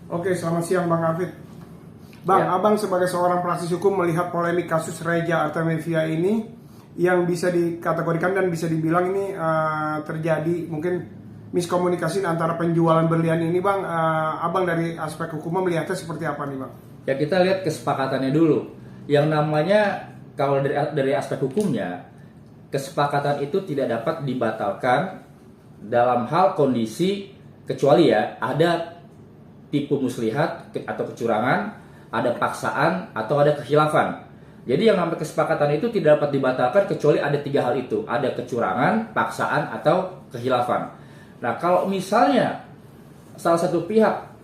Oke, selamat siang Bang Hafid. Bang, Ya. Abang sebagai seorang praktisi hukum melihat polemik kasus Reza Artamevia ini yang bisa dikategorikan dan bisa dibilang ini terjadi mungkin miskomunikasi antara penjualan berlian ini, Bang. Abang dari aspek hukum melihatnya seperti apa nih, Bang? Ya, kita lihat kesepakatannya dulu. Yang namanya kalau dari aspek hukumnya, kesepakatan itu tidak dapat dibatalkan dalam hal kondisi kecuali ya ada tipu muslihat atau kecurangan, ada paksaan atau ada kekhilafan. Jadi yang namanya kesepakatan itu tidak dapat dibatalkan kecuali ada tiga hal itu, ada kecurangan, paksaan atau kekhilafan. Nah, kalau misalnya salah satu pihak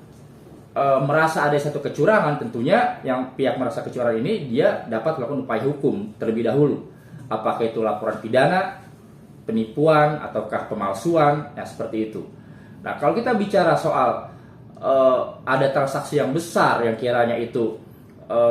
merasa ada satu kecurangan, tentunya yang pihak merasa kecurangan ini dia dapat melakukan upaya hukum terlebih dahulu. Apakah itu laporan pidana, penipuan, ataukah pemalsuan, ya seperti itu. Nah, kalau kita bicara soal ada transaksi yang besar yang kiranya itu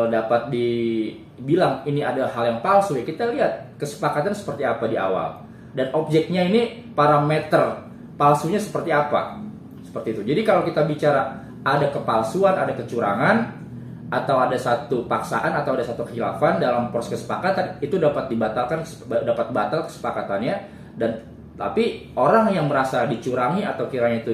dapat dibilang ini adalah hal yang palsu, ya kita lihat kesepakatan seperti apa di awal dan objeknya ini parameter palsunya seperti apa, seperti itu. Jadi kalau kita bicara ada kepalsuan, ada kecurangan, atau ada satu paksaan atau ada satu khilafan dalam proses kesepakatan, itu dapat dibatalkan, dapat batal kesepakatannya. Dan tapi orang yang merasa dicurangi atau kiranya itu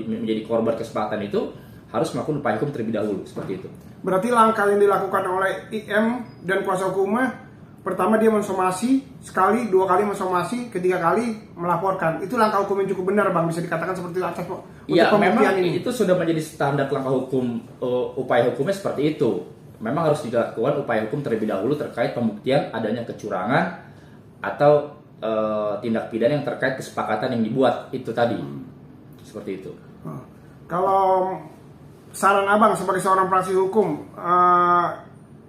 menjadi korban kesepakatan itu harus melakukan upaya hukum terlebih dahulu, seperti itu. Berarti langkah yang dilakukan oleh IM dan kuasa hukumnya, pertama dia mensomasi, sekali, dua kali mensomasi, ketiga kali melaporkan. Itu langkah hukum yang cukup benar, Bang. Bisa dikatakan seperti itu atas untuk Ya, memang ini. itu sudah menjadi standar langkah hukum, upaya hukumnya seperti itu. Memang harus dilakukan upaya hukum terlebih dahulu terkait pembuktian adanya kecurangan atau tindak pidana yang terkait kesepakatan yang dibuat itu tadi. Seperti itu. Kalau saran Abang sebagai seorang praktisi hukum,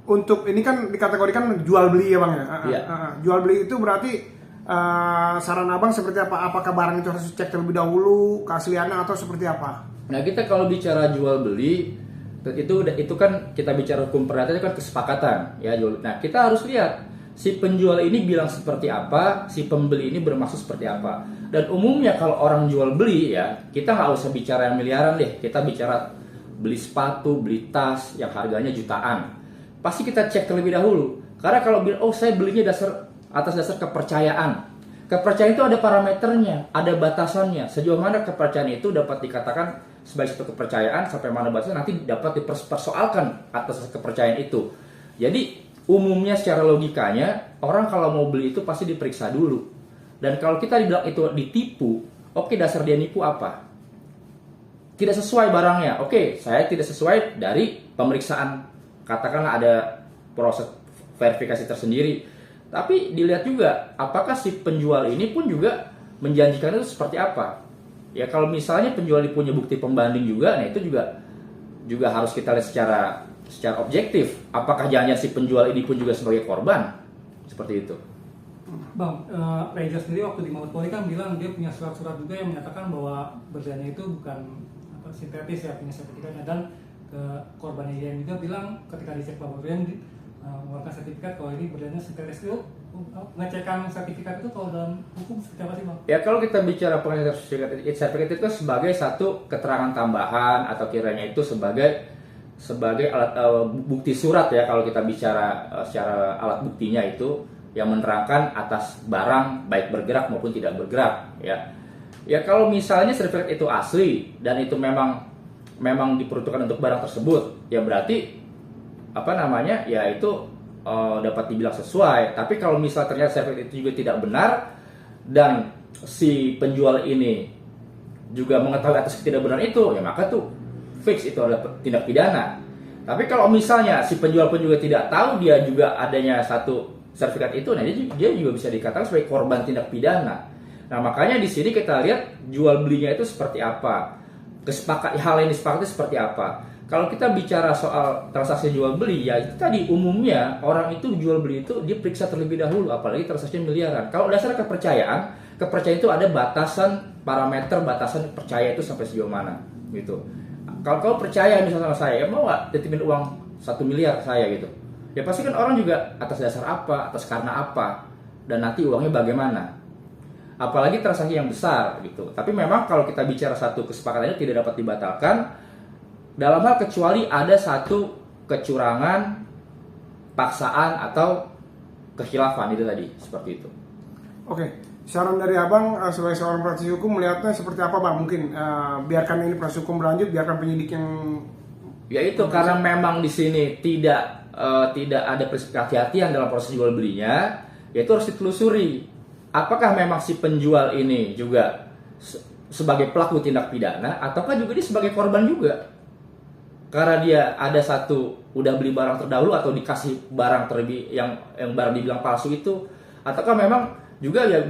untuk ini kan dikategorikan jual beli ya, Bang ya. Iya. Jual beli itu berarti saran Abang seperti apa? Apakah barang itu harus dicek terlebih dahulu keasliannya atau seperti apa? Nah, kita kalau bicara jual beli itu kan kita bicara hukum perdata itu kan kesepakatan ya. Nah, kita harus lihat si penjual ini bilang seperti apa, si pembeli ini bermaksud seperti apa. Dan umumnya kalau orang jual beli ya, kita nggak usah bicara yang miliaran deh. Kita bicara beli sepatu, beli tas yang harganya jutaan. Pasti kita cek terlebih dahulu. Karena kalau bilang, oh saya belinya atas dasar kepercayaan. Kepercayaan itu ada parameternya, ada batasannya. Sejauh mana kepercayaan itu dapat dikatakan sebagai satu kepercayaan, sampai mana batasnya nanti dapat dipersoalkan atas kepercayaan itu. Jadi umumnya secara logikanya orang kalau mau beli itu pasti diperiksa dulu. Dan kalau kita dibilang itu ditipu, oke, dasar dia nipu apa? Tidak sesuai barangnya. Oke, saya tidak sesuai dari pemeriksaan. Katakanlah ada proses verifikasi tersendiri. Tapi dilihat juga apakah si penjual ini pun juga menjanjikan itu seperti apa. Ya kalau misalnya penjual ini punya bukti pembanding juga, nah itu juga harus kita lihat secara objektif. Apakah jangan si penjual ini pun juga sebagai korban? Seperti itu. Bang, Reza sendiri waktu di Mabes Polri kan bilang dia punya surat-surat juga yang menyatakan bahwa berliannya itu bukan sintetis ya, punya sertifikatnya. Dan ke korbannya dia juga bilang ketika dicek laboratorium mengeluarkan sertifikat kalau ini berliannya sintetis. Itu ngecekkan sertifikat itu kalau dalam hukum seperti apa sih, Bang? Ya kalau kita bicara pengesahan sertifikat itu sebagai satu keterangan tambahan atau kiranya itu sebagai alat bukti surat ya, kalau kita bicara secara alat buktinya itu yang menerangkan atas barang baik bergerak maupun tidak bergerak ya. Ya kalau misalnya sertifikat itu asli dan itu memang diperuntukkan untuk barang tersebut, ya berarti ya itu dapat dibilang sesuai. Tapi kalau misalnya ternyata sertifikat itu juga tidak benar dan si penjual ini juga mengetahui atas ketidakbenaran itu, ya maka tuh fix itu adalah tindak pidana. Tapi kalau misalnya si penjual pun juga tidak tahu dia juga adanya satu sertifikat itu, nah dia juga bisa dikatakan sebagai korban tindak pidana. Nah makanya di sini kita lihat jual belinya itu seperti apa, hal yang disepakati seperti apa. Kalau kita bicara soal transaksi jual beli, ya itu tadi umumnya orang itu jual beli itu dia periksa terlebih dahulu, apalagi transaksi miliaran. Kalau dasar kepercayaan itu ada batasan parameter, batasan percaya itu sampai sejauh mana gitu. Kalau kau percaya misalnya sama saya, ya mau nggak titipin uang 1 miliar ke saya gitu? Ya pasti kan orang juga atas dasar apa, atas karena apa, dan nanti uangnya bagaimana. Apalagi transaksi yang besar gitu. Tapi memang kalau kita bicara satu kesepakatan itu tidak dapat dibatalkan dalam hal kecuali ada satu kecurangan, paksaan atau kekhilafan itu tadi, seperti itu. Oke, saran dari abang sebagai seorang praktisi hukum melihatnya seperti apa bang? Mungkin biarkan ini proses hukum berlanjut, biarkan penyidik yang Yaitu karena memang di sini tidak ada prinsip kehati-hatian dalam proses jual belinya, yaitu harus ditelusuri apakah memang si penjual ini juga sebagai pelaku tindak pidana ataukah juga dia sebagai korban juga. Karena dia ada satu udah beli barang terdahulu atau dikasih barang terlebih yang barang dibilang palsu itu, ataukah memang juga ya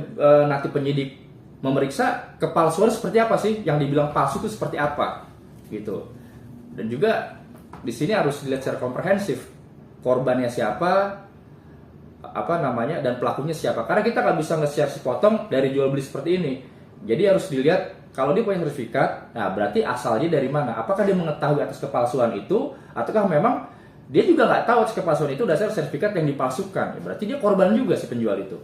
nanti penyidik memeriksa kepalsuan seperti apa sih, yang dibilang palsu itu seperti apa gitu. Dan juga di sini harus dilihat secara komprehensif, korbannya siapa, apa namanya, dan pelakunya siapa. Karena kita nggak bisa nge-share sepotong dari jual beli seperti ini. Jadi harus dilihat kalau dia punya sertifikat, nah berarti asalnya dari mana? Apakah dia mengetahui atas kepalsuan itu, ataukah memang dia juga nggak tahu atas kepalsuan itu dasar sertifikat yang dipalsukan? Ya, berarti dia korban juga si penjual itu.